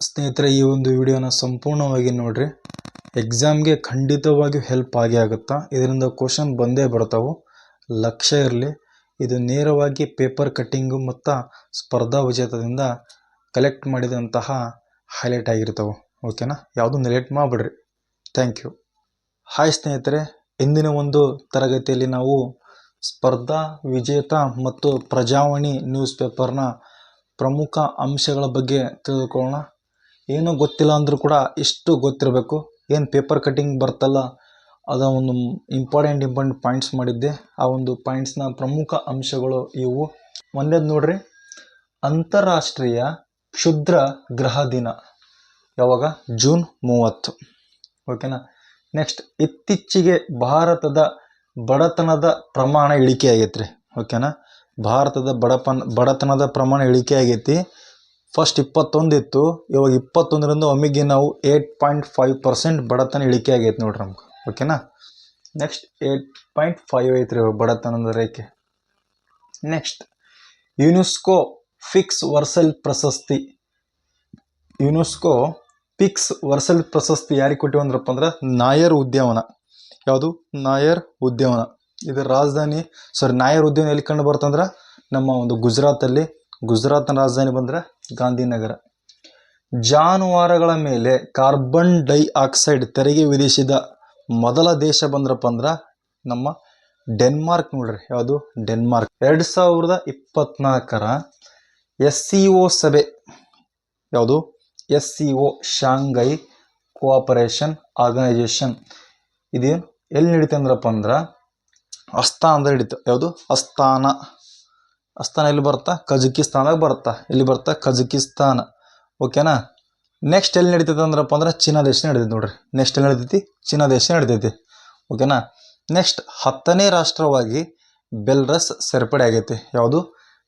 ಸ್ನೇಹಿತರೆ, ಈ ಒಂದು ವಿಡಿಯೋನ ಸಂಪೂರ್ಣವಾಗಿ ನೋಡ್ರಿ. ಎಕ್ಸಾಮ್ಗೆ ಖಂಡಿತವಾಗಿಯೂ ಹೆಲ್ಪ್ ಆಗೇ ಆಗುತ್ತಾ. ಇದರಿಂದ ಕ್ವಶನ್ ಬಂದೇ ಬರ್ತಾವೆ. ಲಕ್ಷ್ಯ ಇರಲಿ. ಇದು ನೇರವಾಗಿ ಪೇಪರ್ ಕಟ್ಟಿಂಗು ಮತ್ತು ಸ್ಪರ್ಧಾ ವಿಜೇತದಿಂದ ಕಲೆಕ್ಟ್ ಮಾಡಿದಂತಹ ಹೈಲೈಟ್ ಆಗಿರ್ತವೆ. ಓಕೆನಾ? ಯಾವುದೂ ನೆಲೆಕ್ಟ್ ಮಾಡಿಬಿಡ್ರಿ. Thank you. ಹಾಯ್ ಸ್ನೇಹಿತರೆ, ಇಂದಿನ ಒಂದು ತರಗತಿಯಲ್ಲಿ ನಾವು ಸ್ಪರ್ಧಾ ವಿಜೇತ ಮತ್ತು ಪ್ರಜಾವಾಣಿ ನ್ಯೂಸ್ ಪೇಪರ್ನ ಪ್ರಮುಖ ಅಂಶಗಳ ಬಗ್ಗೆ ತಿಳಿದುಕೊಳ್ಳೋಣ. ಏನೂ ಗೊತ್ತಿಲ್ಲ ಅಂದರೂ ಕೂಡ ಇಷ್ಟು ಗೊತ್ತಿರಬೇಕು. ಏನು ಪೇಪರ್ ಕಟ್ಟಿಂಗ್ ಬರ್ತಲ್ಲ, ಅದ ಒಂದು ಇಂಪಾರ್ಟೆಂಟ್ ಪಾಯಿಂಟ್ಸ್ ಮಾಡಿದ್ದೆ. ಆ ಒಂದು ಪಾಯಿಂಟ್ಸ್ನ ಪ್ರಮುಖ ಅಂಶಗಳು ಇವು. ಒಂದೇದು ನೋಡ್ರಿ, ಅಂತಾರಾಷ್ಟ್ರೀಯ ಕ್ಷುದ್ರ ಗ್ರಹ ದಿನ ಯಾವಾಗ? ಜೂನ್ 30. ಓಕೆನಾ? ನೆಕ್ಸ್ಟ್, ಇತ್ತೀಚೆಗೆ ಭಾರತದ ಬಡತನದ ಪ್ರಮಾಣ ಇಳಿಕೆ ಆಗೈತೆ ರೀ. ಓಕೆನಾ? ಭಾರತದ ಬಡತನದ ಪ್ರಮಾಣ ಇಳಿಕೆ ಆಗೈತಿ. ಫಸ್ಟ್ 21 ಇತ್ತು, ಇವಾಗ 21ರಿಂದ ಒಮ್ಮೆಗೆ ನಾವು 8.5% ಬಡತನ ಇಳಿಕೆ ಆಗೈತೆ ನೋಡ್ರಿ ನಮ್ಗೆ. ಓಕೆನಾ? ನೆಕ್ಸ್ಟ್ 8.5 ಐತ್ರಿ ಬಡತನದ ರೇಖೆ. ನೆಕ್ಸ್ಟ್, ಯುನೆಸ್ಕೋ ಪಿಕ್ಸ್ ವರ್ಸೆಲ್ ಪ್ರಶಸ್ತಿ. ಯುನೆಸ್ಕೋ ಪಿಕ್ಸ್ ವರ್ಸೆಲ್ ಪ್ರಶಸ್ತಿ ಯಾರಿಗೆ ಕೊಟ್ಟಿವಂದ್ರಪ್ಪ ಅಂದ್ರೆ ನಾಯರ್ ಉದ್ಯಾನವನ. ಯಾವುದು? ನಾಯರ್ ಉದ್ಯಾನವನ. ಇದರ ರಾಜಧಾನಿ ನಾಯರ್ ಉದ್ಯಾನ ಎಲ್ಲಿ ಕಂಡು ಬರ್ತಂದ್ರೆ ನಮ್ಮ ಒಂದು ಗುಜರಾತಲ್ಲಿ. ಗುಜರಾತ್ನ ರಾಜಧಾನಿ ಬಂದ್ರೆ ಗಾಂಧಿನಗರ. ಜಾನುವಾರುಗಳ ಮೇಲೆ ಕಾರ್ಬನ್ ಡೈಆಕ್ಸೈಡ್ ತೆರಿಗೆ ವಿಧಿಸಿದ ಮೊದಲ ದೇಶ ಬಂದ್ರಪ್ಪ ಅಂದ್ರೆ ನಮ್ಮ ಡೆನ್ಮಾರ್ಕ್ ನೋಡ್ರಿ. ಯಾವುದು? ಡೆನ್ಮಾರ್ಕ್. 2024ರ SCO ಸಭೆ. ಯಾವುದು? SCO, Shanghai cooperation organisation. ಇದೇನು ಎಲ್ಲಿ ನಡೀತೆ ಅಂದ್ರಪ್ಪ ಅಂದ್ರೆ ಅಸ್ತಾನದಲ್ಲಿ ನಡೀತು. ಯಾವುದು? ಅಸ್ತಾನ ಎಲ್ಲಿ ಬರ್ತಾ? ಕಜಕಿಸ್ತಾನದಾಗ ಬರ್ತಾ. ಎಲ್ಲಿ ಬರ್ತಾ? ಕಜಕಿಸ್ತಾನ. ಓಕೆನಾ? ನೆಕ್ಸ್ಟ್ ಎಲ್ಲಿ ನಡೀತೈತೆ ಅಂದ್ರಪ್ಪ ಅಂದ್ರೆ ಚೀನಾ ದೇಶ ನಡೀತೈತೆ ನೋಡ್ರಿ. ನೆಕ್ಸ್ಟ್ ಎಲ್ಲಿ ನಡೀತೈತಿ? ಚೀನಾ ದೇಶ ನಡೀತೈತಿ. ಓಕೆನಾ? ನೆಕ್ಸ್ಟ್, 10ನೇ ರಾಷ್ಟ್ರವಾಗಿ ಬೆಲರಸ್ ಸೇರ್ಪಡೆ ಆಗೈತಿ. ಯಾವುದು?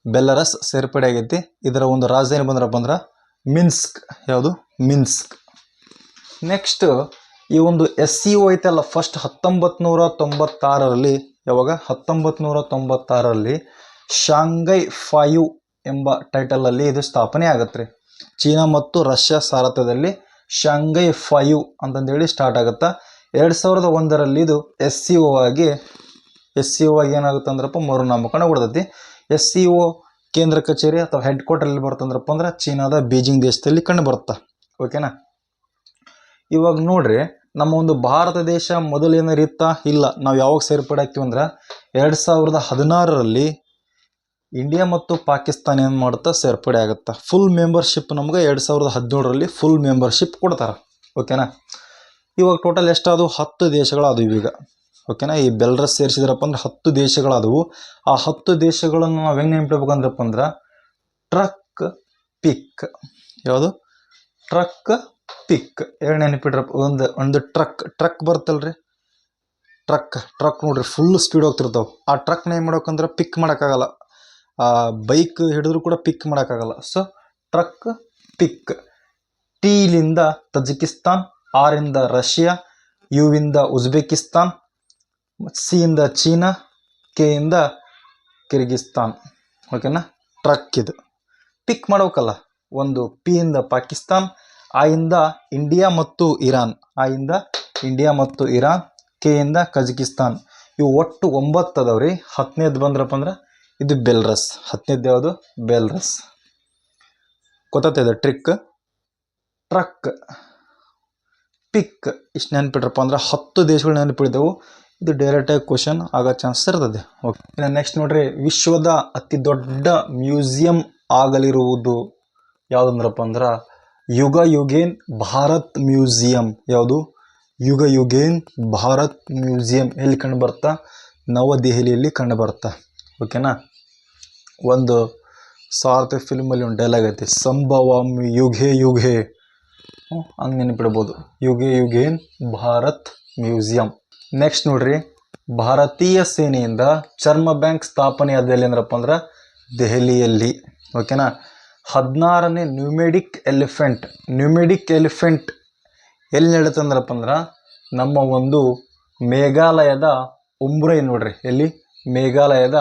ಬೆಲರಸ್ ಸೇರ್ಪಡೆ ಆಗೈತಿ. ಇದರ ಒಂದು ರಾಜಧಾನಿ ಬಂದ್ರಪ್ಪ ಅಂದ್ರೆ ಮಿನ್ಸ್ಕ್. ಯಾವುದು? ಮಿನ್ಸ್ಕ್. ನೆಕ್ಸ್ಟ್, ಈ ಒಂದು SCO ಐತಲ್ಲ, ಫಸ್ಟ್ 1996ರಲ್ಲಿ. ಯಾವಾಗ? 1996ರಲ್ಲಿ ಶಾಂಘೈ 5 ಎಂಬ ಟೈಟಲಲ್ಲಿ ಇದು ಸ್ಥಾಪನೆ ಆಗತ್ತೆ ರೀ. ಚೀನಾ ಮತ್ತು ರಷ್ಯಾ ಸಾರಥ್ಯದಲ್ಲಿ ಶಾಂಘೈ 5 ಅಂತಂದೇಳಿ ಸ್ಟಾರ್ಟ್ ಆಗುತ್ತಾ. 2001ರಲ್ಲಿ ಇದು SCO ಆಗಿ ಏನಾಗುತ್ತೆ ಅಂದ್ರಪ್ಪ ಮರುನಾಮಕರಣಗೊಳ್ತೈತಿ. SCO ಕೇಂದ್ರ ಕಚೇರಿ ಅಥವಾ ಹೆಡ್ ಕ್ವಾರ್ಟರ್ ಎಲ್ಲಿ ಬರ್ತಂದ್ರಪ್ಪ ಅಂದ್ರೆ ಚೀನಾದ ಬೀಜಿಂಗ್ ದೇಶದಲ್ಲಿ ಕಂಡು ಬರುತ್ತಾ. ಓಕೆನಾ? ಇವಾಗ ನೋಡ್ರಿ, ನಮ್ಮ ಒಂದು ಭಾರತ ದೇಶ ಮೊದಲು ಏನಾರು ಇತ್ತಾ? ಇಲ್ಲ. ನಾವು ಯಾವಾಗ ಸೇರ್ಪಡೆ ಆಗ್ತೀವಿ ಅಂದ್ರೆ 2016ರಲ್ಲಿ ಇಂಡಿಯಾ ಮತ್ತು ಪಾಕಿಸ್ತಾನ ಏನು ಮಾಡುತ್ತಾ? ಸೇರ್ಪಡೆ ಆಗುತ್ತಾ. ಫುಲ್ ಮೆಂಬರ್ಶಿಪ್ ನಮ್ಗೆ 2017ರಲ್ಲಿ ಫುಲ್ ಮೆಂಬರ್ಶಿಪ್ ಕೊಡ್ತಾರೆ. ಓಕೆನಾ? ಇವಾಗ ಟೋಟಲ್ ಎಷ್ಟಾದವು? 10 ದೇಶಗಳಾದವು ಈಗ. ಓಕೆನಾ? ಈ ಬೆಲರಸ್ ಸೇರಿಸಿದ್ರಪ್ಪ ಅಂದ್ರೆ 10 ದೇಶಗಳಾದವು. ಆ 10 ದೇಶಗಳನ್ನು ನಾವು ಹೆಂಗೆ ನೆನಪಿಡ್ಬೇಕಂದ್ರಪ್ಪ ಅಂದ್ರೆ ಟ್ರಕ್ ಪಿಕ್. ಯಾವುದು? ಟ್ರಕ್ ಪಿಕ್. ಎರಡು ನೆನಪಿಡ್ರಪ್ಪ. ಒಂದು ಟ್ರಕ್ ಬರ್ತಲ್ರಿ. ಟ್ರಕ್ ನೋಡ್ರಿ, ಫುಲ್ ಸ್ಪೀಡ್ ಹೋಗ್ತಿರ್ತಾವೆ. ಆ ಟ್ರಕ್ನ ಏನು ಮಾಡ್ಬೇಕಂದ್ರೆ ಪಿಕ್ ಮಾಡೋಕ್ಕಾಗಲ್ಲ. ಬೈಕ್ ಹಿಡಿದ್ರು ಕೂಡ ಪಿಕ್ ಮಾಡೋಕ್ಕಾಗಲ್ಲ. So truck pick. ಟಿಲಿಂದ ತಜಿಕಿಸ್ತಾನ್, ಆರಿಂದ ರಷ್ಯಾ, ಯುವಿಂದ ಉಜ್ಬೇಕಿಸ್ತಾನ್, ಸಿಯಿಂದ ಚೀನಾ, ಕೆಯಿಂದ ಕಿರ್ಗಿಸ್ತಾನ್. ಓಕೆನಾ? ಟ್ರಕ್ ಇದು ಪಿಕ್ ಮಾಡ್ಬೇಕಲ್ಲ. ಒಂದು ಪಿಯಿಂದ ಪಾಕಿಸ್ತಾನ್, ಆಯಿಂದ ಇಂಡಿಯಾ ಮತ್ತು ಇರಾನ್, ಕೆಯಿಂದ ಕಜಕಿಸ್ತಾನ್. ಇವು ಒಟ್ಟು 9 ಅದಾವ್ರಿ. 10ನೇದು ಬಂದ್ರಪ್ಪ ಅಂದ್ರೆ ಇದು ಬೆಲರಸ್. 10ನೇದು ಯಾವುದು? ಬೆಲರಸ್. ಗೊತ್ತಾಗ್ತದೆ ಟ್ರಕ್ ಪಿಕ್. ಇಷ್ಟು ನೆನಪಿಟ್ರಪ್ಪ ಅಂದ್ರೆ 10 ದೇಶಗಳು ನೆನಪಿಡಿದೆವು. ಇದು ಡೈರೆಕ್ಟಾಗಿ ಕ್ವಶನ್ ಆಗೋ ಚಾನ್ಸ್ ಇರ್ತದೆ. ಓಕೆ. ಇನ್ನು ನೆಕ್ಸ್ಟ್ ನೋಡ್ರಿ, ವಿಶ್ವದ ಅತಿ ದೊಡ್ಡ ಮ್ಯೂಸಿಯಂ ಆಗಲಿರುವುದು ಯಾವುದಂದ್ರಪ್ಪ ಅಂದ್ರೆ ಯುಗೇನ್ ಭಾರತ್ ಮ್ಯೂಸಿಯಂ. ಯಾವುದು? ಯುಗೇನ್ ಭಾರತ್ ಮ್ಯೂಸಿಯಂ. ಎಲ್ಲಿ ಕಂಡು ಬರ್ತಾ? ನವದೆಹಲಿಯಲ್ಲಿ ಕಂಡು ಬರ್ತಾ. ಓಕೆನಾ? ಒಂದು ಸಾರ್ಥ ಫಿಲ್ಮಲ್ಲಿ ಒಂದು ಡೈಲಾಗ್ ಐತಿ, ಸಂಭವಂ ಯುಗೆ ಹಂಗೆ ನೆನಪಿಡ್ಬೋದು. ಯುಗೇನ್ ಭಾರತ್ ಮ್ಯೂಸಿಯಂ. ನೆಕ್ಸ್ಟ್ ನೋಡ್ರಿ, ಭಾರತೀಯ ಸೇನೆಯಿಂದ ಚರ್ಮ ಬ್ಯಾಂಕ್ ಸ್ಥಾಪನೆ ಆದಲ್ಲಿ ಅಂದ್ರಪ್ಪ ಅಂದ್ರೆ ದೆಹಲಿಯಲ್ಲಿ. ಓಕೆನಾ? 16ನೇ ನ್ಯೂಮೆಡಿಕ್ ಎಲಿಫೆಂಟ್ ಎಲ್ಲಿ ನಡೀತಂದ್ರಪ್ಪ ಅಂದ್ರೆ ನಮ್ಮ ಒಂದು ಮೇಘಾಲಯದ ಉಮ್ರೈ ನೋಡ್ರಿ. ಎಲ್ಲಿ? ಮೇಘಾಲಯದ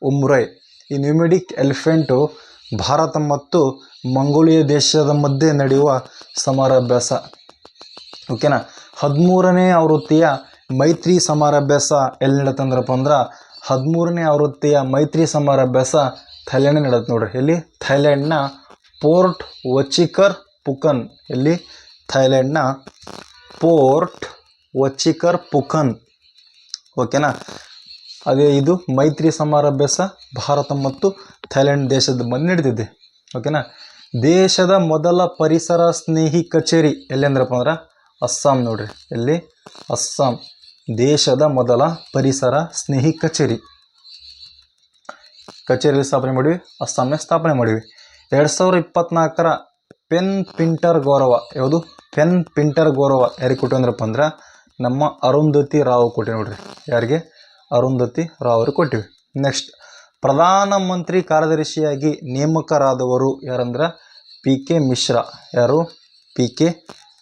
ಉಮ್ರೈ. ಈ ನ್ಯೂಮೆಡಿಕ್ ಎಲಿಫೆಂಟು ಭಾರತ ಮತ್ತು ಮಂಗೋಲಿಯಾ ದೇಶದ ಮಧ್ಯೆ ನಡೆಯುವ ಸಮರಾಭ್ಯಾಸ. ಓಕೆನಾ. 13ನೇ ಆವೃತ್ತಿಯ ಮೈತ್ರಿ ಸಮರಾಭ್ಯಾಸ ಎಲ್ಲಿ ನಡೆತಂದ್ರಪ್ಪ ಅಂದ್ರೆ 13ನೇ ಆವೃತ್ತಿಯ ಮೈತ್ರಿ ಸಮರಾಭ್ಯಾಸ ಥೈಲ್ಯಾಂಡ್ ನಡೆಯುತ್ತೆ ನೋಡ್ರಿ. ಇಲ್ಲಿ ಥೈಲ್ಯಾಂಡ್ನ ಪೋರ್ಟ್ ವಚಿಕರ್ ಪುಕನ್. ಇಲ್ಲಿ ಥೈಲ್ಯಾಂಡ್ನ ಪೋರ್ಟ್ ವಚಿಕರ್ ಪುಕನ್. ಓಕೆನಾ. ಅದೇ ಇದು ಮೈತ್ರಿ ಸಮರಾಭ್ಯಾಸ ಭಾರತ ಮತ್ತು ಥೈಲ್ಯಾಂಡ್ ದೇಶದ ಮಧ್ಯೆ ನಡೀತಿದೆ. ಓಕೆನಾ. ದೇಶದ ಮೊದಲ ಪರಿಸರ ಸ್ನೇಹಿ ಕಚೇರಿ ಎಲ್ಲಿ ಅಂದ್ರಪ್ಪ ಅಂದ್ರೆ ಅಸ್ಸಾಂ ನೋಡ್ರಿ. ಎಲ್ಲಿ? ಅಸ್ಸಾಂ. ದೇಶದ ಮೊದಲ ಪರಿಸರ ಸ್ನೇಹಿ ಕಚೇರಿ ಸ್ಥಾಪನೆ ಮಾಡಿವಿ. ಅಸ್ಸಾಂನ ಸ್ಥಾಪನೆ ಮಾಡಿವಿ. 2024ರ ಪೆನ್ ಪಿಂಟರ್ ಗೌರವ. ಯಾವುದು? ಪೆನ್ ಪಿಂಟರ್ ಗೌರವ ಯಾರಿಗೆ ಕೊಟ್ಟು ಅಂದ್ರಪ್ಪ ಅಂದ್ರೆ ನಮ್ಮ ಅರುಂಧತಿ ರಾವ್ ಕೊಟ್ಟಿವಿ ನೋಡ್ರಿ. ಯಾರಿಗೆ? ಅರುಂಧತಿ ರಾವ್ ಅವ್ರಿಗೆ ಕೊಟ್ಟಿವಿ. ನೆಕ್ಸ್ಟ್, ಪ್ರಧಾನಮಂತ್ರಿ ಕಾರ್ಯದರ್ಶಿಯಾಗಿ ನೇಮಕರಾದವರು ಯಾರಂದ್ರೆ PK ಮಿಶ್ರಾ. ಯಾರು? PK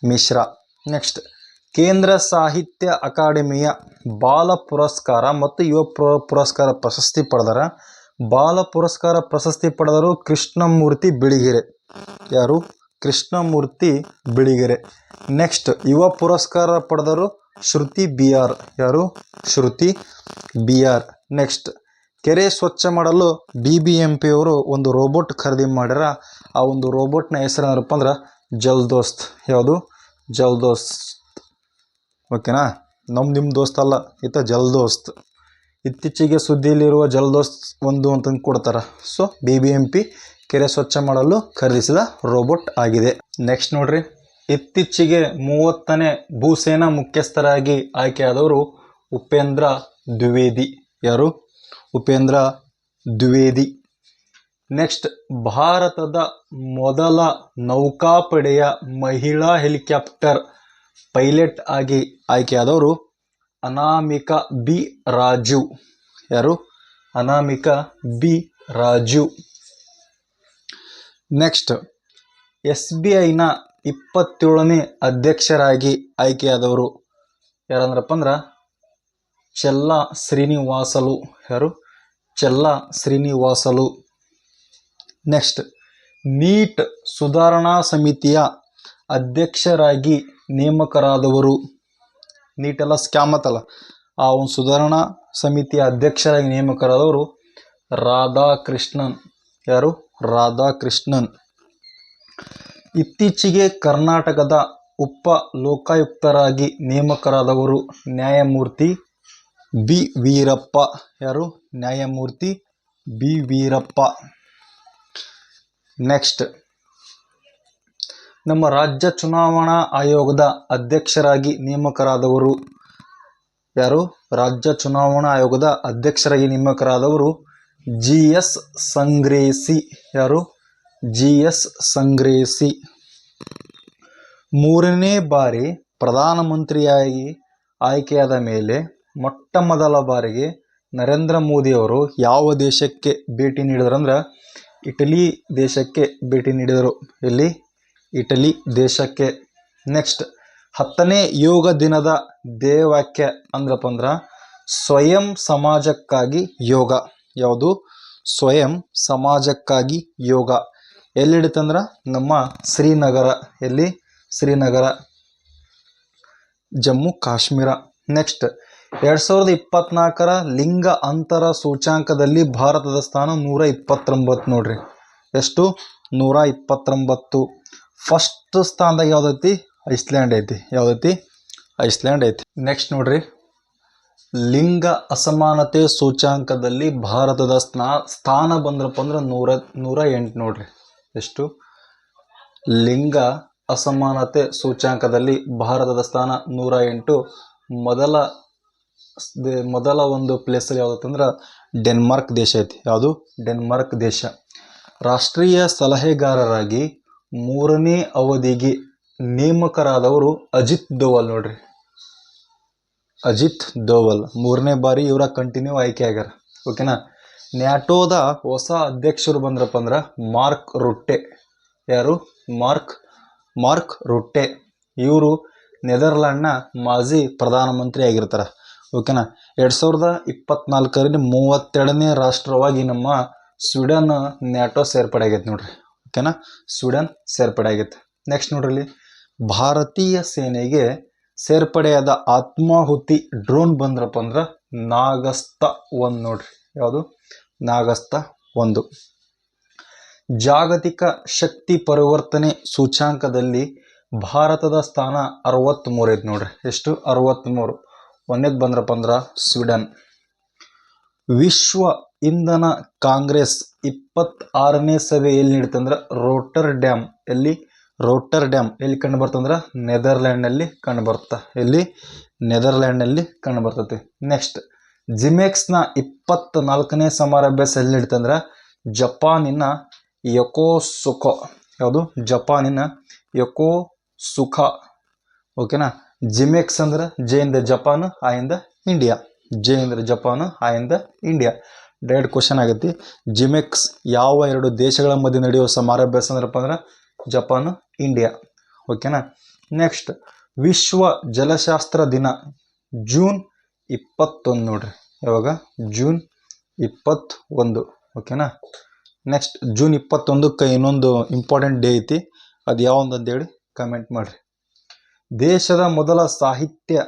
ಮಿಶ್ರಾ. ನೆಕ್ಸ್ಟ್, ಕೇಂದ್ರ ಸಾಹಿತ್ಯ ಅಕಾಡೆಮಿಯ ಬಾಲ ಪುರಸ್ಕಾರ ಮತ್ತು ಯುವ ಪುರಸ್ಕಾರ ಪ್ರಶಸ್ತಿ ಪಡೆದರ. ಬಾಲ ಪುರಸ್ಕಾರ ಪ್ರಶಸ್ತಿ ಪಡೆದರು ಕೃಷ್ಣಮೂರ್ತಿ ಬಿಳಿಗೆರೆ. ಯಾರು? ಕೃಷ್ಣಮೂರ್ತಿ ಬಿಳಿಗೆರೆ. ನೆಕ್ಸ್ಟ್, ಯುವ ಪುರಸ್ಕಾರ ಪಡೆದರು ಶ್ರುತಿ BR. ಯಾರು? ಶ್ರುತಿ BR. ನೆಕ್ಸ್ಟ್, ಕೆರೆ ಸ್ವಚ್ಛ ಮಾಡಲು BBMP ಅವರು ಒಂದು ರೋಬೋಟ್ ಖರೀದಿ ಮಾಡ್ಯಾರ. ಆ ಒಂದು ರೋಬೋಟ್ನ ಹೆಸರು ಏನಪ್ಪ ಅಂದ್ರೆ ಜಲ್ದೋಸ್ತ್. ಯಾವುದು? ಜಲ್ದೋಸ್ತ್. ಓಕೆನಾ. ನಿಮ್ಮ ದೋಸ್ತ್ ಅಲ್ಲ, ಈತ ಜಲ್ದೋಸ್ತ್. ಇತ್ತೀಚೆಗೆ ಸುದ್ದಿಯಲ್ಲಿರುವ ಜಲ್ದೋಸ್ತ್ ಒಂದು ಅಂತಂದು ಕೊಡ್ತಾರೆ. ಸೊ BBMP ಕೆರೆ ಸ್ವಚ್ಛ ಮಾಡಲು ಖರೀದಿಸಿದ ರೋಬೋಟ್ ಆಗಿದೆ. ನೆಕ್ಸ್ಟ್ ನೋಡ್ರಿ, ಇತ್ತೀಚೆಗೆ 30ನೇ ಭೂಸೇನಾ ಮುಖ್ಯಸ್ಥರಾಗಿ ಆಯ್ಕೆಯಾದವರು ಉಪೇಂದ್ರ ದ್ವಿವೇದಿ. ಯಾರು? ಉಪೇಂದ್ರ ದ್ವಿವೇದಿ. ನೆಕ್ಸ್ಟ್, ಭಾರತದ ಮೊದಲ ನೌಕಾಪಡೆಯ ಮಹಿಳಾ ಹೆಲಿಕಾಪ್ಟರ್ ಪೈಲಟ್ ಆಗಿ ಆಯ್ಕೆಯಾದವರು ಅನಾಮಿಕಾ B ರಾಜೀವ್. ಯಾರು? ಅನಾಮಿಕಾ B ರಾಜೀವ್. ನೆಕ್ಸ್ಟ್, SBIನ 27ನೇ ಅಧ್ಯಕ್ಷರಾಗಿ ಆಯ್ಕೆಯಾದವರು ಯಾರಂದ್ರಪ್ಪ ಅಂದ್ರೆ ಚೆಲ್ಲಾ ಶ್ರೀನಿವಾಸಲು. ಯಾರು? ಚೆಲ್ಲಾ ಶ್ರೀನಿವಾಸಲು. ನೆಕ್ಸ್ಟ್, ನೀಟ್ ಸುಧಾರಣಾ ಸಮಿತಿಯ ಅಧ್ಯಕ್ಷರಾಗಿ ನೇಮಕರಾದವರು. ನೀಟ್ ಎಲ್ಲ ಸ್ಕ್ಯಾಮ್ ಆತಲ್ಲ, ಆ ಒಂದು ಸುಧಾರಣಾ ಸಮಿತಿಯ ಅಧ್ಯಕ್ಷರಾಗಿ ನೇಮಕರಾದವರು ರಾಧಾಕೃಷ್ಣನ್. ಯಾರು? ರಾಧಾಕೃಷ್ಣನ್. ಇತ್ತೀಚೆಗೆ ಕರ್ನಾಟಕದ ಉಪ ಲೋಕಾಯುಕ್ತರಾಗಿ ನೇಮಕರಾದವರು ನ್ಯಾಯಮೂರ್ತಿ B ವೀರಪ್ಪ. ಯಾರು? ನ್ಯಾಯಮೂರ್ತಿ B ವೀರಪ್ಪ. ನೆಕ್ಸ್ಟ್, ನಮ್ಮ ರಾಜ್ಯ ಚುನಾವಣಾ ಆಯೋಗದ ಅಧ್ಯಕ್ಷರಾಗಿ ನೇಮಕರಾದವರು ಯಾರು? ರಾಜ್ಯ ಚುನಾವಣಾ ಆಯೋಗದ ಅಧ್ಯಕ್ಷರಾಗಿ ನೇಮಕರಾದವರು GS ಸಂಗ್ರೇಸಿ. ಯಾರು? GS ಸಂಗ್ರೇಸಿ. 3ನೇ ಬಾರಿ ಪ್ರಧಾನಮಂತ್ರಿಯಾಗಿ ಆಯ್ಕೆಯಾದ ಮೇಲೆ ಮೊಟ್ಟ ಮೊದಲ ಬಾರಿಗೆ ನರೇಂದ್ರ ಮೋದಿಯವರು ಯಾವ ದೇಶಕ್ಕೆ ಭೇಟಿ ನೀಡಿದ್ರಂದ್ರೆ ಇಟಲಿ ದೇಶಕ್ಕೆ ಭೇಟಿ ನೀಡಿದರು. ಇಲ್ಲಿ ಇಟಲಿ ದೇಶಕ್ಕೆ. ನೆಕ್ಸ್ಟ್, 10ನೇ ಯೋಗ ದಿನದ ಧ್ಯೇಯವಾಕ್ಯ ಅಂದ್ರಪ್ಪ ಅಂದ್ರೆ ಸ್ವಯಂ ಸಮಾಜಕ್ಕಾಗಿ ಯೋಗ. ಯಾವುದು? ಸ್ವಯಂ ಸಮಾಜಕ್ಕಾಗಿ ಯೋಗ. ಎಲ್ಲಿಡುತ್ತಂದ್ರೆ ನಮ್ಮ ಶ್ರೀನಗರ. ಎಲ್ಲಿ? ಶ್ರೀನಗರ, ಜಮ್ಮು ಕಾಶ್ಮೀರ. ನೆಕ್ಸ್ಟ್, 2024ರ ಲಿಂಗ ಅಂತರ ಸೂಚ್ಯಾಂಕದಲ್ಲಿ ಭಾರತದ ಸ್ಥಾನ 129 ನೋಡ್ರಿ. ಎಷ್ಟು? 129. ಫಸ್ಟ್ ಸ್ಥಾನದಾಗ ಯಾವ್ದೈತಿ? ಐಸ್ಲ್ಯಾಂಡ್ ಐತಿ. ಯಾವ್ದೈತಿ? ಐಸ್ಲ್ಯಾಂಡ್ ಐತಿ. ನೆಕ್ಸ್ಟ್ ನೋಡ್ರಿ, ಲಿಂಗ ಅಸಮಾನತೆ ಸೂಚ್ಯಾಂಕದಲ್ಲಿ ಭಾರತದ ಸ್ಥಾನ ಬಂದ್ರಪ್ಪ ಅಂದ್ರೆ 108 ನೋಡ್ರಿ. ಎಷ್ಟು? ಲಿಂಗ ಅಸಮಾನತೆ ಸೂಚ್ಯಾಂಕದಲ್ಲಿ ಭಾರತದ ಸ್ಥಾನ 108. ಮೊದಲ ಒಂದು ಪ್ಲೇಸಲ್ಲಿ ಯಾವುದಂದ್ರೆ ಡೆನ್ಮಾರ್ಕ್ ದೇಶ ಐತಿ. ಯಾವುದು? ಡೆನ್ಮಾರ್ಕ್ ದೇಶ. ರಾಷ್ಟ್ರೀಯ ಸಲಹೆಗಾರರಾಗಿ 3ನೇ ಅವಧಿಗೆ ನೇಮಕರಾದವರು ಅಜಿತ್ ದೋವಲ್ ನೋಡ್ರಿ. ಅಜಿತ್ ದೋವಲ್ 3ನೇ ಬಾರಿ ಇವರ ಕಂಟಿನ್ಯೂ ಆಯ್ಕೆ ಆಗ್ಯಾರ. ಓಕೆನಾ. ನ್ಯಾಟೋದ ಹೊಸ ಅಧ್ಯಕ್ಷರು ಬಂದ್ರಪ್ಪ ಅಂದ್ರೆ ಮಾರ್ಕ್ ರುಟ್ಟೆ. ಯಾರು? Mark Rutte. ಇವರು ನೆದರ್ಲ್ಯಾಂಡ್ನ ಮಾಜಿ ಪ್ರಧಾನಮಂತ್ರಿ ಆಗಿರ್ತಾರೆ. ಓಕೆನಾ. 2024ರಲ್ಲಿ 32ನೇ ರಾಷ್ಟ್ರವಾಗಿ ನಮ್ಮ ಸ್ವೀಡನ್ ನ್ಯಾಟೋ ಸೇರ್ಪಡೆ ಆಗೈತೆ ನೋಡ್ರಿ. ಓಕೆನಾ, ಸ್ವೀಡನ್ ಸೇರ್ಪಡೆ ಆಗೈತೆ. ನೆಕ್ಸ್ಟ್ ನೋಡ್ರಿ, ಇಲ್ಲಿ ಭಾರತೀಯ ಸೇನೆಗೆ ಸೇರ್ಪಡೆಯಾದ ಆತ್ಮಾಹುತಿ ಡ್ರೋನ್ ಬಂದ್ರಪ್ಪ ಅಂದ್ರೆ ನಾಗಸ್ತ 1 ನೋಡ್ರಿ. ಯಾವುದು? ನಾಗಸ್ತ 1. ಜಾಗತಿಕ ಶಕ್ತಿ ಪರಿವರ್ತನೆ ಸೂಚ್ಯಾಂಕದಲ್ಲಿ ಭಾರತದ ಸ್ಥಾನ 63 ಐತೆ ನೋಡ್ರಿ. ಎಷ್ಟು? 63. ಒಂದೇದು ಬಂದ್ರಪ್ಪ ಅಂದ್ರೆ ಸ್ವೀಡನ್. ವಿಶ್ವ ಇಂಧನ ಕಾಂಗ್ರೆಸ್ 26ನೇ ಸಭೆ ಎಲ್ಲಿ ನಡೀತಂದ್ರೆ ರೋಟರ್ ಡ್ಯಾಮ್. ಎಲ್ಲಿ? ರೋಟರ್ ಡ್ಯಾಮ್ ಎಲ್ಲಿ ಕಂಡು ಬರ್ತಂದ್ರೆ ನೆದರ್ಲ್ಯಾಂಡ್ನಲ್ಲಿ ಕಂಡು ಬರುತ್ತೆ. ಎಲ್ಲಿ? ನೆದರ್ಲ್ಯಾಂಡ್ನಲ್ಲಿ ಕಂಡು ಬರ್ತೈತಿ. ನೆಕ್ಸ್ಟ್, ಜಿಮೆಕ್ಸ್ನ 24ನೇ ಸಮಾರಾಭ್ಯಾಸ ಎಲ್ಲಿ ನಡೀತಂದ್ರೆ ಜಪಾನಿನ ಯೊಕೋಸುಕಾ. ಯಾವುದು? ಜಪಾನಿನ ಯೊಕೋಸುಕಾ. ಓಕೆನಾ. ಜಿಮೆಕ್ಸ್ ಅಂದ್ರೆ ಜೆ ಇಂದ ಜಪಾನ್, ಆ ಇಂದ ಇಂಡಿಯಾ. ಜೆ ಅಂದ್ರೆ ಜಪಾನ್, ಆ ಇಂದ ಇಂಡಿಯಾ. ಡೈರೆಕ್ಟ್ ಕ್ವಶನ್ ಆಗೈತಿ. ಜಿಮೆಕ್ಸ್ ಯಾವ 2 ದೇಶಗಳ ಮಧ್ಯೆ ನಡೆಯುವ ಸಮಾರಾಭ್ಯಾಸ ಅಂದ್ರಪ್ಪ ಅಂದ್ರೆ ಜಪಾನ್, ಇಂಡಿಯಾ. ಓಕೆನಾ. ನೆಕ್ಸ್ಟ್, ವಿಶ್ವ ಜಲಶಾಸ್ತ್ರ ದಿನ ಜೂನ್ 21 ನೋಡ್ರಿ. ಯಾವಾಗ? ಜೂನ್ 21. ಓಕೆನಾ. ನೆಕ್ಸ್ಟ್, ಜೂನ್ 21ಕ್ಕೆ ಇನ್ನೊಂದು ಇಂಪಾರ್ಟೆಂಟ್ ಡೇ ಐತಿ. ಅದು ಯಾವಂದು ಅಂತೇಳಿ ಕಮೆಂಟ್ ಮಾಡಿರಿ. ದೇಶದ ಮೊದಲ ಸಾಹಿತ್ಯ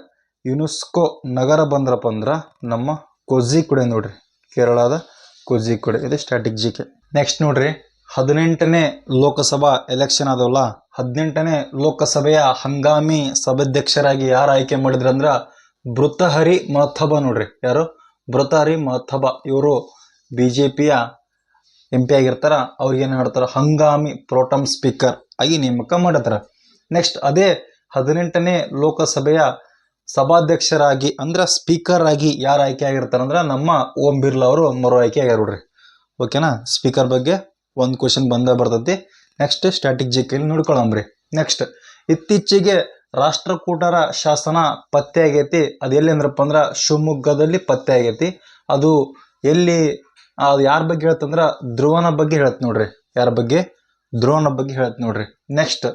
ಯುನೆಸ್ಕೋ ನಗರ ಬಂದ್ರಪ್ಪ ಅಂದ್ರೆ ನಮ್ಮ ಕೋಝಿಕೋಡೆ ನೋಡ್ರಿ. ಕೇರಳದ ಕೋಝಿಕೋಡೆ. ಇದು ಸ್ಟ್ಯಾಟಿಕ್ ಜಿಕೆ. ನೆಕ್ಸ್ಟ್ ನೋಡ್ರಿ, 18ನೇ ಲೋಕಸಭಾ ಎಲೆಕ್ಷನ್ ಆದವಲ್ಲ, 18ನೇ ಲೋಕಸಭೆಯ ಹಂಗಾಮಿ ಸಭಾಧ್ಯಕ್ಷರಾಗಿ ಯಾರು ಆಯ್ಕೆ ಮಾಡಿದ್ರಂದ್ರ ಭೃತಹರಿ ಮಹತಾಬ ನೋಡ್ರಿ. ಯಾರು? ಭೃತಹರಿ ಮಹತಾಬ. ಇವರು BJPಯ MP ಆಗಿರ್ತಾರ. ಅವ್ರಿಗೆ ಏನು ಮಾಡ್ತಾರ? ಹಂಗಾಮಿ ಪ್ರೋಟಮ್ ಸ್ಪೀಕರ್ ಆಗಿ ನೇಮಕ ಮಾಡತ್ತಾರ. ನೆಕ್ಸ್ಟ್, ಅದೇ 18ನೇ ಲೋಕಸಭೆಯ ಸಭಾಧ್ಯಕ್ಷರಾಗಿ ಅಂದ್ರೆ ಸ್ಪೀಕರ್ ಆಗಿ ಯಾರು ಆಯ್ಕೆ ಆಗಿರ್ತಾರಂದ್ರೆ ನಮ್ಮ ಓಂ ಬಿರ್ಲಾ ಅವರು ಮರು ಆಯ್ಕೆ ಆಗ್ಯಾರ ನೋಡ್ರಿ. ಓಕೆನಾ. ಸ್ಪೀಕರ್ ಬಗ್ಗೆ ಒಂದು ಕ್ವಶನ್ ಬಂದ ಬರ್ತೈತಿ. ನೆಕ್ಸ್ಟ್, ಸ್ಟ್ಯಾಟಿಕ್ ಜಿಕೆಯಲ್ಲಿ ನೋಡ್ಕೊಳ್ಳಂಬ್ರಿ. ನೆಕ್ಸ್ಟ್, ಇತ್ತೀಚೆಗೆ ರಾಷ್ಟ್ರಕೂಟರ ಶಾಸನ ಪತ್ತೆ ಆಗೈತಿ. ಅದು ಎಲ್ಲಿ ಅಂದ್ರಪ್ಪ ಅಂದ್ರೆ ಶಿವಮೊಗ್ಗದಲ್ಲಿ ಪತ್ತೆ ಆಗೈತಿ. ಅದು ಎಲ್ಲಿ? ಅದು ಯಾರ ಬಗ್ಗೆ ಹೇಳ್ತಂದ್ರ ಧ್ರುವನ ಬಗ್ಗೆ ಹೇಳತ್ ನೋಡ್ರಿ. ಯಾರ ಬಗ್ಗೆ? ಧ್ರುವನ ಬಗ್ಗೆ ಹೇಳತ್ ನೋಡ್ರಿ. ನೆಕ್ಸ್ಟ್,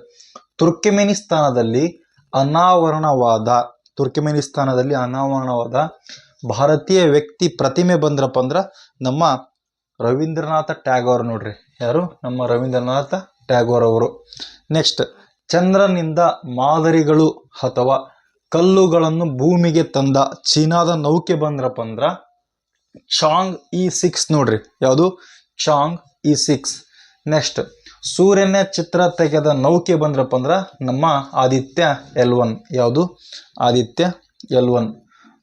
ತುರ್ಕಮೆನಿಸ್ತಾನದಲ್ಲಿ ಅನಾವರಣವಾದ ಭಾರತೀಯ ವ್ಯಕ್ತಿ ಪ್ರತಿಮೆ ಬಂದ್ರಪ್ಪ ಅಂದ್ರ ನಮ್ಮ ರವೀಂದ್ರನಾಥ ಟ್ಯಾಗೋರ್ ನೋಡ್ರಿ. ಯಾರು? ನಮ್ಮ ರವೀಂದ್ರನಾಥ ಟ್ಯಾಗೋರ್ ಅವರು. ನೆಕ್ಸ್ಟ್, ಚಂದ್ರನಿಂದ ಮಾದರಿಗಳು ಅಥವಾ ಕಲ್ಲುಗಳನ್ನು ಭೂಮಿಗೆ ತಂದ ಚೀನಾದ ನೌಕೆ ಬಂದ್ರಪ್ಪ ಅಂದ್ರ ಚಾಂಗ್ E6 ನೋಡ್ರಿ. ಯಾವುದು? ಚಾಂಗ್ E6. ನೆಕ್ಸ್ಟ್, ಸೂರ್ಯನ ಚಿತ್ರ ತೆಗೆದ ನೌಕೆ ಬಂದ್ರಪ್ಪ ಅಂದ್ರ ನಮ್ಮ ಆದಿತ್ಯ L1. ಯಾವುದು? ಆದಿತ್ಯ L1.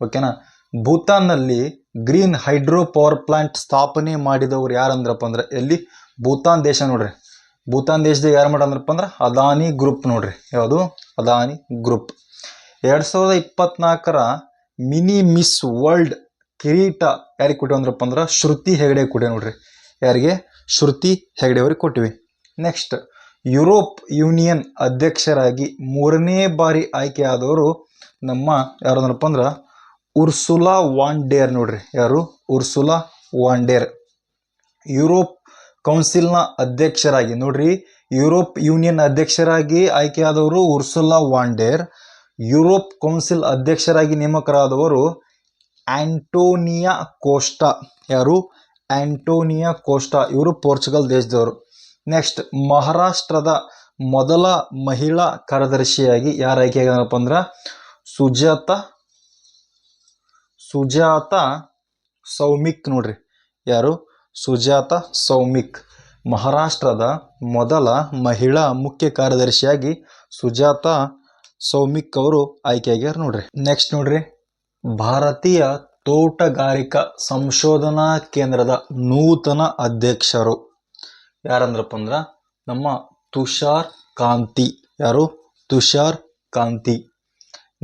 ಓಕೆನಾ. ಭೂತಾನ್ನಲ್ಲಿ ಗ್ರೀನ್ ಹೈಡ್ರೋ ಪವರ್ ಪ್ಲಾಂಟ್ ಸ್ಥಾಪನೆ ಮಾಡಿದವರು ಯಾರಂದ್ರಪ್ಪ ಅಂದ್ರೆ ಎಲ್ಲಿ? ಭೂತಾನ್ ದೇಶ ನೋಡ್ರಿ. ಭೂತಾನ್ ದೇಶದಾಗ ಯಾರು ಮಾಡಂದ್ರಪ್ಪ ಅಂದ್ರೆ ಅದಾನಿ ಗ್ರೂಪ್ ನೋಡ್ರಿ. ಯಾವುದು? ಅದಾನಿ ಗ್ರೂಪ್. 2024ರ ಮಿನಿ ಮಿಸ್ ವರ್ಲ್ಡ್ ಕಿರೀಟ ಯಾರಿಗೆ ಕೊಟ್ಟಿವಿ ಅಂದ್ರಪ್ಪ ಅಂದ್ರೆ ಶ್ರುತಿ ಹೆಗಡೆ ಕೊಟ್ಟಿವಿ ನೋಡ್ರಿ. ಯಾರಿಗೆ? ಶ್ರುತಿ ಹೆಗಡೆ ಅವ್ರಿಗೆ ಕೊಟ್ಟಿವಿ. ನೆಕ್ಸ್ಟ್, ಯುರೋಪ್ ಯೂನಿಯನ್ ಅಧ್ಯಕ್ಷರಾಗಿ 3ನೇ ಬಾರಿ ಆಯ್ಕೆ ಆದವರು ನಮ್ಮ ಯಾರು ಅಂದ್ರಪ್ಪ ಅಂದ್ರೆ ಉರ್ಸುಲಾ ವಾನ್ ಡೇರ್ ನೋಡ್ರಿ. ಯಾರು? Ursula von der. ಯುರೋಪ್ ಕೌನ್ಸಿಲ್ನ ಅಧ್ಯಕ್ಷರಾಗಿ ನೋಡ್ರಿ, ಯುರೋಪ್ ಯೂನಿಯನ್ ಅಧ್ಯಕ್ಷರಾಗಿ ಆಯ್ಕೆಯಾದವರು Ursula von der. Europe Council ಅಧ್ಯಕ್ಷರಾಗಿ ನೇಮಕರಾದವರು ಆಂಟೋನಿಯಾ ಕೋಸ್ಟಾ. ಯಾರು? Antonia Costa. ಇವರು ಪೋರ್ಚುಗಲ್ ದೇಶದವರು. ನೆಕ್ಸ್ಟ್, ಮಹಾರಾಷ್ಟ್ರದ ಮೊದಲ ಮಹಿಳಾ ಕಾರ್ಯದರ್ಶಿಯಾಗಿ ಯಾರು ಆಯ್ಕೆ ಆಗ್ಯಾರಪ್ಪ ಅಂದ್ರೆ ಸುಜಾತ ಸೌಮಿಕ್ ನೋಡ್ರಿ. ಯಾರು? ಸುಜಾತ ಸೌಮಿಕ್. ಮಹಾರಾಷ್ಟ್ರದ ಮೊದಲ ಮಹಿಳಾ ಮುಖ್ಯ ಕಾರ್ಯದರ್ಶಿಯಾಗಿ ಸುಜಾತ ಸೌಮಿಕ್ ಅವರು ಆಯ್ಕೆ ಆಗ್ಯಾರ ನೋಡ್ರಿ. ನೆಕ್ಸ್ಟ್ ನೋಡ್ರಿ, ಭಾರತೀಯ ತೋಟಗಾರಿಕಾ ಸಂಶೋಧನಾ ಕೇಂದ್ರದ ನೂತನ ಅಧ್ಯಕ್ಷರು ಯಾರಂದ್ರಪ್ಪ ಅಂದ್ರ ನಮ್ಮ ತುಷಾರ್ ಕಾಂತಿ. ಯಾರು? ತುಷಾರ್ ಕಾಂತಿ.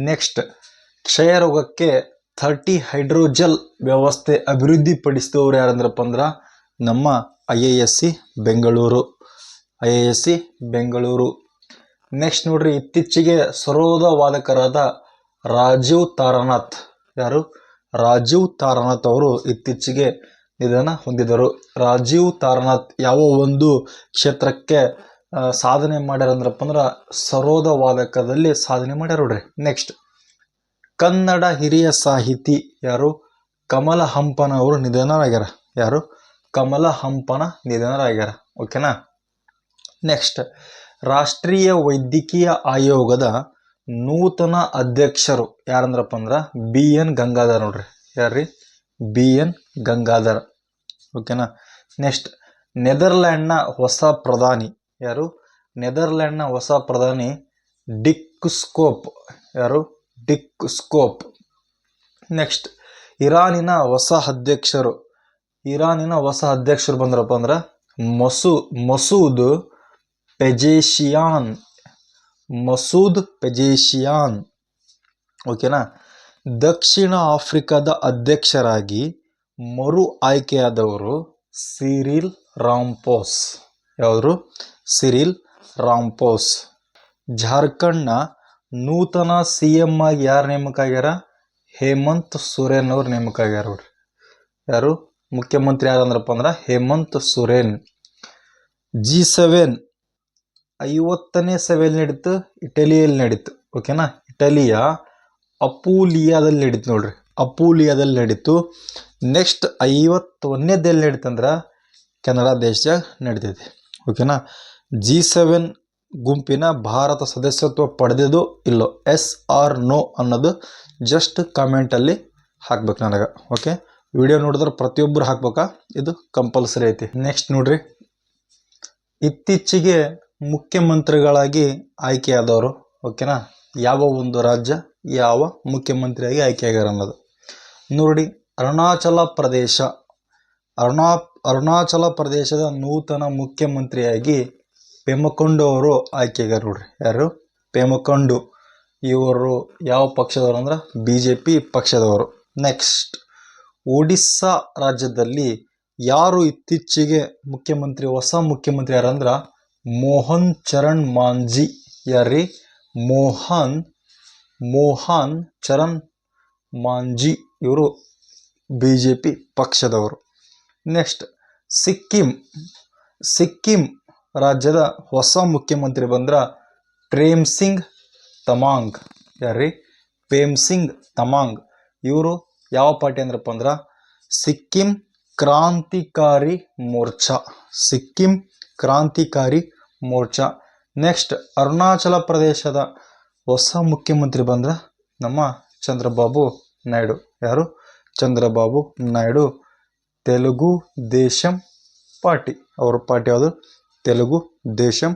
ನೆಕ್ಸ್ಟ್, ಕ್ಷಯರೋಗಕ್ಕೆ 30 ಹೈಡ್ರೋಜೆಲ್ ವ್ಯವಸ್ಥೆ ಅಭಿವೃದ್ಧಿಪಡಿಸಿದವರು ಯಾರಂದ್ರಪ್ಪ ಅಂದ್ರ ನಮ್ಮ IISc ಬೆಂಗಳೂರು. ನೆಕ್ಸ್ಟ್ ನೋಡ್ರಿ, ಇತ್ತೀಚೆಗೆ ಸರೋದ ವಾದಕರಾದ ರಾಜೀವ್ ತಾರಾನಾಥ್. ಯಾರು? ರಾಜೀವ್ ತಾರಾನಾಥ್ ಅವರು ಇತ್ತೀಚೆಗೆ ನಿಧನ ಹೊಂದಿದರು. ರಾಜೀವ್ ತಾರಾನಾಥ್ ಯಾವ ಒಂದು ಕ್ಷೇತ್ರಕ್ಕೆ ಸಾಧನೆ ಮಾಡ್ಯಾರ ಅಂದ್ರಪ್ಪ ಅಂದ್ರೆ ಸರೋದ ವಾದಕದಲ್ಲಿ ಸಾಧನೆ ಮಾಡ್ಯಾರ ನೋಡ್ರಿ. ನೆಕ್ಸ್ಟ್, ಕನ್ನಡ ಹಿರಿಯ ಸಾಹಿತಿ ಯಾರು? ಕಮಲ ಹಂಪನ ಅವರು ನಿಧನರಾಗ್ಯಾರ. ಯಾರು? ಕಮಲ ಹಂಪನ ನಿಧನರಾಗ್ಯಾರ. ಓಕೆನಾ. ನೆಕ್ಸ್ಟ್, ರಾಷ್ಟ್ರೀಯ ವೈದ್ಯಕೀಯ ಆಯೋಗದ ನೂತನ ಅಧ್ಯಕ್ಷರು ಯಾರಂದ್ರಪ್ಪ ಅಂದ್ರ BN ಗಂಗಾಧರ್ ನೋಡ್ರಿ. ಯಾರ್ರಿ? BN ಗಂಗಾಧರ್. ಓಕೆನಾ. ನೆಕ್ಸ್ಟ್, ನೆದರ್ಲ್ಯಾಂಡ್ನ ಹೊಸ ಪ್ರಧಾನಿ ಯಾರು? ನೆದರ್ಲ್ಯಾಂಡ್ನ ಹೊಸ ಪ್ರಧಾನಿ ಡಿಕ್ ಸ್ಕೋಪ್. ಯಾರು? ಡಿಕ್ ಸ್ಕೋಪ್. ನೆಕ್ಸ್ಟ್, ಇರಾನಿನ ಹೊಸ ಅಧ್ಯಕ್ಷರು ಬಂದ್ರಪ್ಪ ಅಂದ್ರ ಮಸೂದ್ ಪೆಜೇಶಿಯಾನ್. ಓಕೆನಾ. ದಕ್ಷಿಣ ಆಫ್ರಿಕಾದ ಅಧ್ಯಕ್ಷರಾಗಿ ಮರು ಆಯ್ಕೆಯಾದವರು ಸಿರಿಲ್ ರಾಮಪೋಸ್. ಯಾವ್ದು? ಸಿರಿಲ್ ರಾಮಪೋಸ್. ಜಾರ್ಖಂಡ್ನ ನೂತನ CM ಆಗಿ ಯಾರು ನೇಮಕ ಆಗ್ಯಾರ? ಹೇಮಂತ್ ಸೊರೇನ್ ಅವ್ರು ನೇಮಕ ಆಗ್ಯಾರ ನೋಡ್ರಿ. ಯಾರು? ಮುಖ್ಯಮಂತ್ರಿ ಯಾರಂದ್ರಪ್ಪ ಅಂದ್ರ ಹೇಮಂತ್ ಸೊರೇನ್. G7 50ನೇ ಸಭೆ ನಡೀತು, ಇಟಲಿಯಲ್ಲಿ ನಡೀತು. ಓಕೆನಾ. ಇಟಲಿಯ ಅಪೂಲಿಯಾದಲ್ಲಿ ನಡೀತು ನೋಡ್ರಿ. ಅಪೂಲಿಯಾದಲ್ಲಿ ನಡೀತು. ನೆಕ್ಸ್ಟ್ 51ನೇದಲ್ಲಿ ನಡೀತಂದ್ರ ಕೆನಡಾ ದೇಶದಾಗ ನಡೀತೈತಿ. ಓಕೆನಾ. G7 ಗುಂಪಿನ ಭಾರತ ಸದಸ್ಯತ್ವ ಪಡೆದಿದ್ದು ಇಲ್ಲೋ, ಎಸ್ ಆರ್ ನೋ ಅನ್ನೋದು ಜಸ್ಟ್ ಕಾಮೆಂಟಲ್ಲಿ ಹಾಕ್ಬೇಕು ನನಗೆ. ಓಕೆ. ವಿಡಿಯೋ ನೋಡಿದ್ರೆ ಪ್ರತಿಯೊಬ್ಬರು ಹಾಕ್ಬೇಕಾ? ಇದು ಕಂಪಲ್ಸರಿ ಐತಿ. ನೆಕ್ಸ್ಟ್ ನೋಡ್ರಿ, ಇತ್ತೀಚೆಗೆ ಮುಖ್ಯಮಂತ್ರಿಗಳಾಗಿ ಆಯ್ಕೆಯಾದವರು. ಓಕೆನಾ. ಯಾವ ಒಂದು ರಾಜ್ಯ ಯಾವ ಮುಖ್ಯಮಂತ್ರಿಯಾಗಿ ಆಯ್ಕೆಯಾಗ್ಯಾರ ಅನ್ನೋದು ನೋಡಿ. ಅರುಣಾಚಲ ಪ್ರದೇಶದ ನೂತನ ಮುಖ್ಯಮಂತ್ರಿಯಾಗಿ ಪೆಮಕೊಂಡು ಅವರು ಆಯ್ಕೆಯಾಗ್ಯಾರ ನೋಡ್ರಿ. ಯಾರು? ಪೆಮಕೊಂಡು. ಇವರು ಯಾವ ಪಕ್ಷದವರು ಅಂದ್ರೆ BJP ಪಕ್ಷದವರು. ನೆಕ್ಸ್ಟ್, ಒಡಿಸ್ಸಾ ರಾಜ್ಯದಲ್ಲಿ ಯಾರು ಇತ್ತೀಚೆಗೆ ಹೊಸ ಮುಖ್ಯಮಂತ್ರಿ ಯಾರಂದ್ರ ಮೋಹನ್ ಚರಣ್ ಮಾಂಜಿ. ಯಾರ್ರಿ? ಮೋಹನ್ ಚರಣ್ ಮಾಂಜಿ. ಇವರು BJP ಪಕ್ಷದವರು. ನೆಕ್ಸ್ಟ್, ಸಿಕ್ಕಿಂ ರಾಜ್ಯದ ಹೊಸ ಮುಖ್ಯಮಂತ್ರಿ ಬಂದ್ರ ಪ್ರೇಮ್ ಸಿಂಗ್ ತಮಾಂಗ್. ಯಾರ್ರಿ? ಪ್ರೇಮ್ ಸಿಂಗ್ ತಮಾಂಗ್. ಇವರು ಯಾವ ಪಾರ್ಟಿ ಅಂದ್ರಪ್ಪ ಅಂದ್ರ ಸಿಕ್ಕಿಂ ಕ್ರಾಂತಿಕಾರಿ ಮೋರ್ಚಾ. ನೆಕ್ಸ್ಟ್, ಅರುಣಾಚಲ ಪ್ರದೇಶದ ಹೊಸ ಮುಖ್ಯಮಂತ್ರಿ ಬಂದ್ರ ನಮ್ಮ ಚಂದ್ರಬಾಬು ನಾಯ್ಡು. ಯಾರು? ಚಂದ್ರಬಾಬು ನಾಯ್ಡು. ತೆಲುಗು ದೇಶಂ ಪಾರ್ಟಿ. ಅವ್ರ ಪಾರ್ಟಿ ಯಾವುದು? ತೆಲುಗು ದೇಶಂ